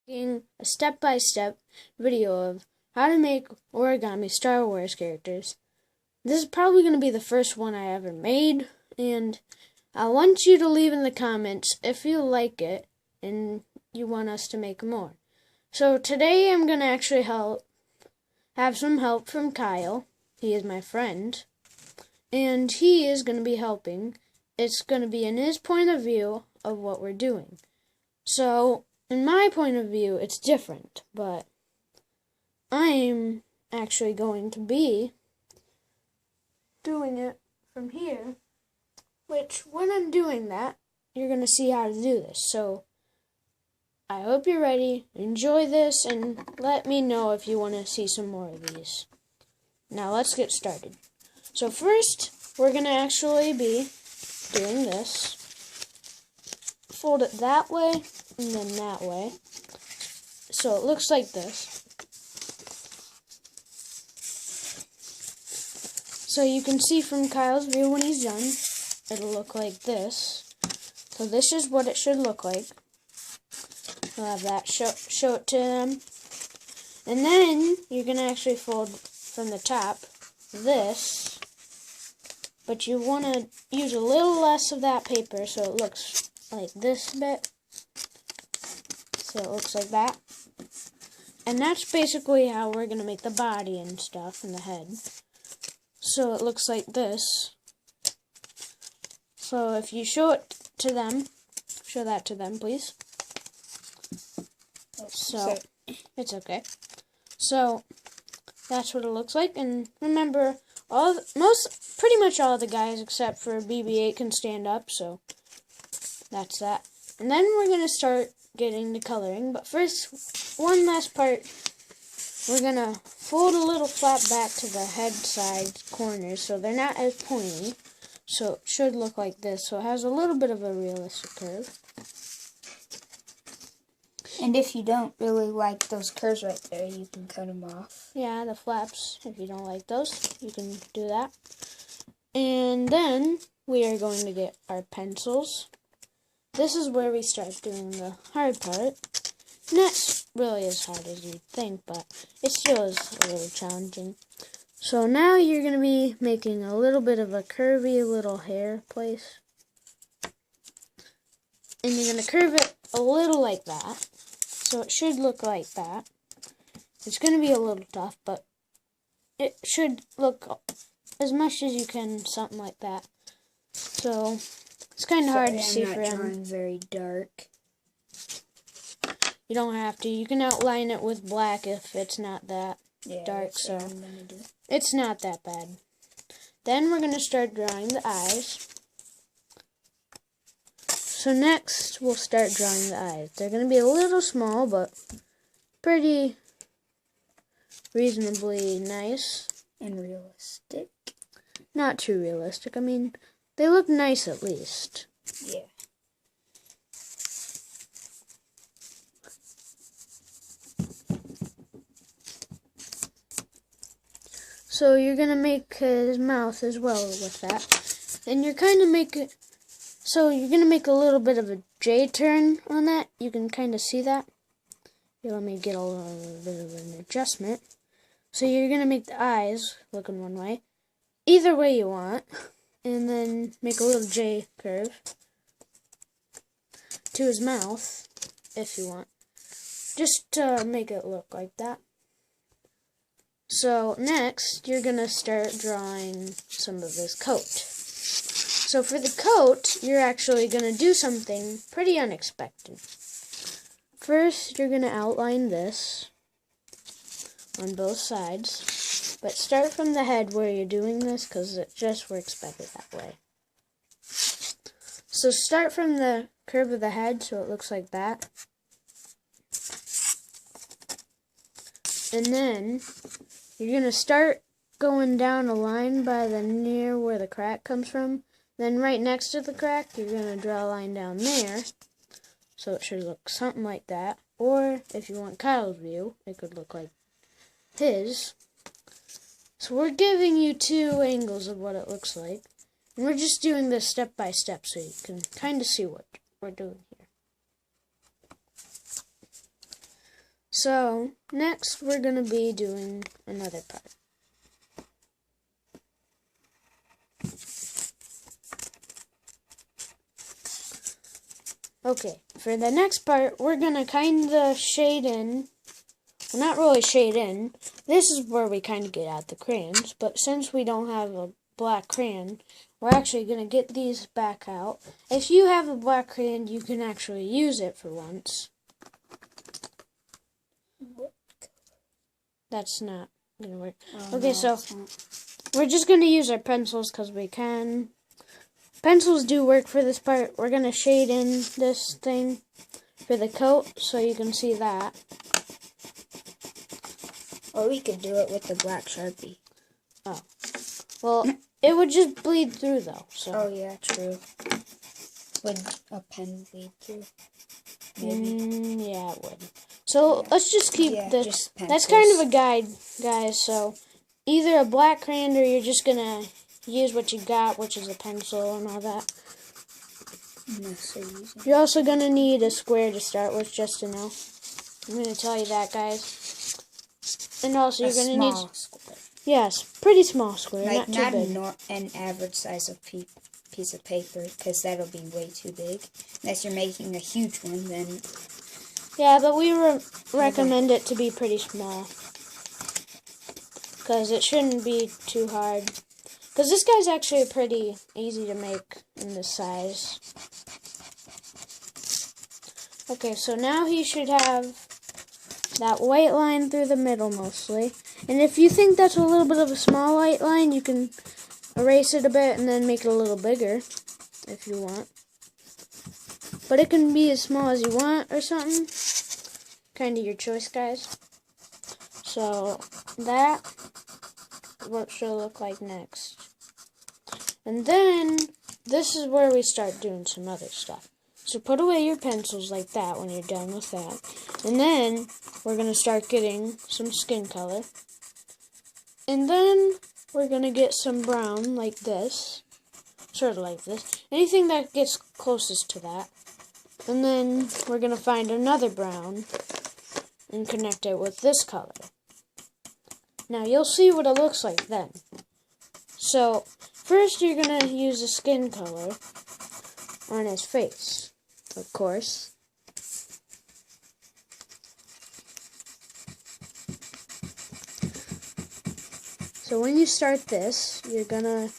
Making a step-by-step video of how to make origami Star Wars characters. This is probably going to be the first one I ever made, and I want you to leave in the comments if you like it and you want us to make more. So today I'm going to actually have some help from Kyle. He is my friend, and he is going to be helping. It's going to be in his point of view of what we're doing. So in my point of view, it's different, but I'm actually going to be doing it from here, which when I'm doing that, you're going to see how to do this. So I hope you're ready. Enjoy this and let me know if you want to see some more of these. Now let's get started. So first, we're going to actually be doing this. Fold it that way and then that way. So it looks like this. So you can see from Kyle's view when he's done, it'll look like this. So this is what it should look like. We'll have that show it to them. And then you're going to actually fold from the top this. But you want to use a little less of that paper so it looks like this bit. So it looks like that. And that's basically how we're going to make the body and stuff and the head. So it looks like this. So if you show it to them, show that to them, please. So it's okay. So that's what it looks like. And remember, pretty much all the guys except for BB-8 can stand up. So that's that. And then we're gonna start getting the coloring. But first, one last part. We're going to fold a little flap back to the head side corners so they're not as pointy. So it should look like this. So it has a little bit of a realistic curve. And if you don't really like those curves right there, you can cut them off. Yeah, the flaps. If you don't like those, you can do that. And then we are going to get our pencils. This is where we start doing the hard part. Not really as hard as you'd think, but it still is a little challenging. So now you're going to be making a little bit of a curvy little hair place. And you're going to curve it a little like that. So it should look like that. It's going to be a little tough, but it should look as much as you can, something like that. So it's kind of hard to see for him. I'm not drawing very dark. You don't have to. You can outline it with black if it's not that dark, so it's not that bad. Then we're going to start drawing the eyes. So next, we'll start drawing the eyes. They're going to be a little small, but pretty reasonably nice. And realistic. Not too realistic. I mean, they look nice at least. Yeah. So you're going to make his mouth as well with that. And you're kind of making... So you're going to make a little bit of a J turn on that. You can kind of see that. Here, let me get a little bit of an adjustment. So you're going to make the eyes looking one way. Either way you want. And then make a little J curve to his mouth, if you want. Just to make it look like that. So next, you're going to start drawing some of his coat. So for the coat, you're actually going to do something pretty unexpected. First, you're going to outline this on both sides. But start from the head where you're doing this because it just works better that way. So start from the curve of the head so it looks like that. And then you're going to start going down a line by the near where the crack comes from. Then right next to the crack, you're going to draw a line down there. So it should look something like that. Or if you want Kyle's view, it could look like his. So we're giving you two angles of what it looks like. And we're just doing this step by step so you can kind of see what we're doing here. So, next we're going to be doing another part. Okay, for the next part, we're going to kind of shade in. Well, not really shade in. This is where we kind of get out the crayons, but since we don't have a black crayon, we're actually going to get these back out. If you have a black crayon, you can actually use it for once. That's not going to work. Okay, no, so we're just going to use our pencils because we can. Pencils do work for this part. We're going to shade in this thing for the coat so you can see that. Or we could do it with the black Sharpie. Oh. Well, it would just bleed through though. So. Oh yeah, true. Would a pen bleed through? Maybe. Yeah, it would. So let's just keep this. Just That's kind of a guide, guys. So either a black crayon or you're just going to use what you got, which is a pencil and all that. You're also going to need a square to start with, just to know. I'm going to tell you that, guys. And also you're going to need... Square. Yes, pretty small square, Like, not too big. An average size of piece of paper, because that'll be way too big. Unless you're making a huge one, then... Yeah, but we recommend it to be pretty small. Because it shouldn't be too hard. Because this guy's actually pretty easy to make in this size. Okay, so now he should have that white line through the middle mostly. And if you think that's a little bit of a small white line, you can erase it a bit and then make it a little bigger if you want. But it can be as small as you want or something. Kind of your choice, guys. So that is what she'll look like next. And then this is where we start doing some other stuff. So put away your pencils like that when you're done with that. And then we're going to start getting some skin color. And then we're going to get some brown like this. Sort of like this. Anything that gets closest to that. And then we're going to find another brown and connect it with this color. Now you'll see what it looks like then. So first you're going to use a skin color on his face, of course. So when you start this, you're going to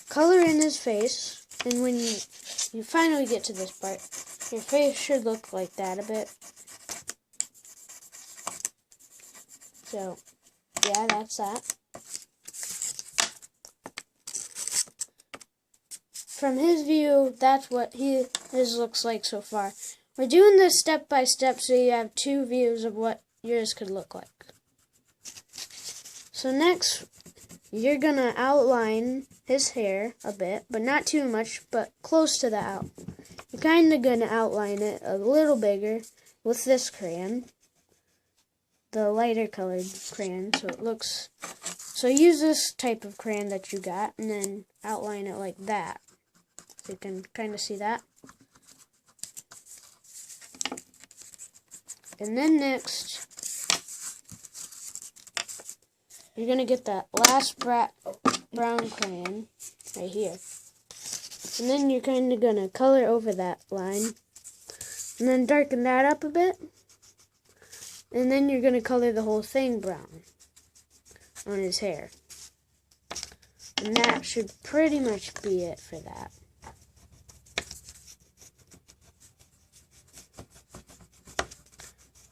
color in his face, and when you finally get to this part, your face should look like that a bit. So, yeah, that's that. From his view, that's what his looks like so far. We're doing this step by step so you have two views of what yours could look like. So next, you're going to outline his hair a bit, but not too much, but close to the out. You're kind of going to outline it a little bigger with this crayon, the lighter colored crayon, so it looks... So use this type of crayon that you got, and then outline it like that. So you can kind of see that. And then next, you're going to get that last brown crayon right here. And then you're kind of going to color over that line. And then darken that up a bit. And then you're going to color the whole thing brown on his hair. And that should pretty much be it for that.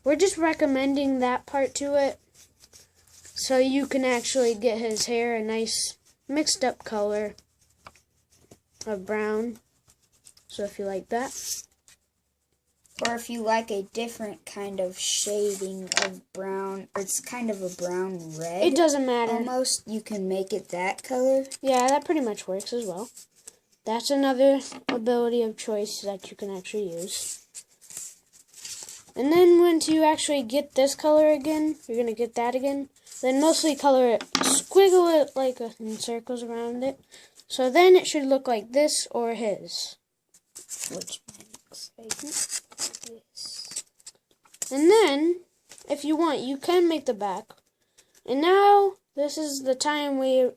We're just recommending that part to it so you can actually get his hair a nice mixed up color of brown. So if you like that. Or if you like a different kind of shading of brown, or it's kind of a brown red. It doesn't matter. Almost, you can make it that color. Yeah, that pretty much works as well. That's another ability of choice that you can actually use. And then once you actually get this color again, you're going to get that again. Then mostly color it, squiggle it like in circles around it. So then it should look like this or his. Which looks like this. And then if you want, you can make the back. And now, this is the time where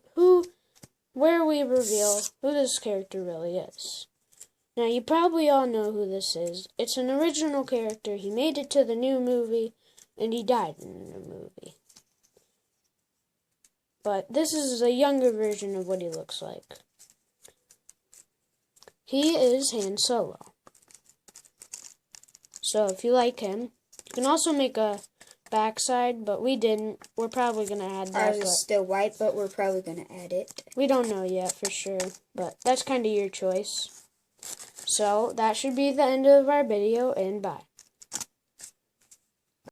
we reveal who this character really is. Now, you probably all know who this is. It's an original character. He made it to the new movie, and he died in the movie. But this is a younger version of what he looks like. He is Han Solo. So if you like him, you can also make a backside, but we didn't. We're probably going to add that. Ours is still white, but we're probably going to add it. We don't know yet for sure, but that's kind of your choice. So that should be the end of our video, and bye.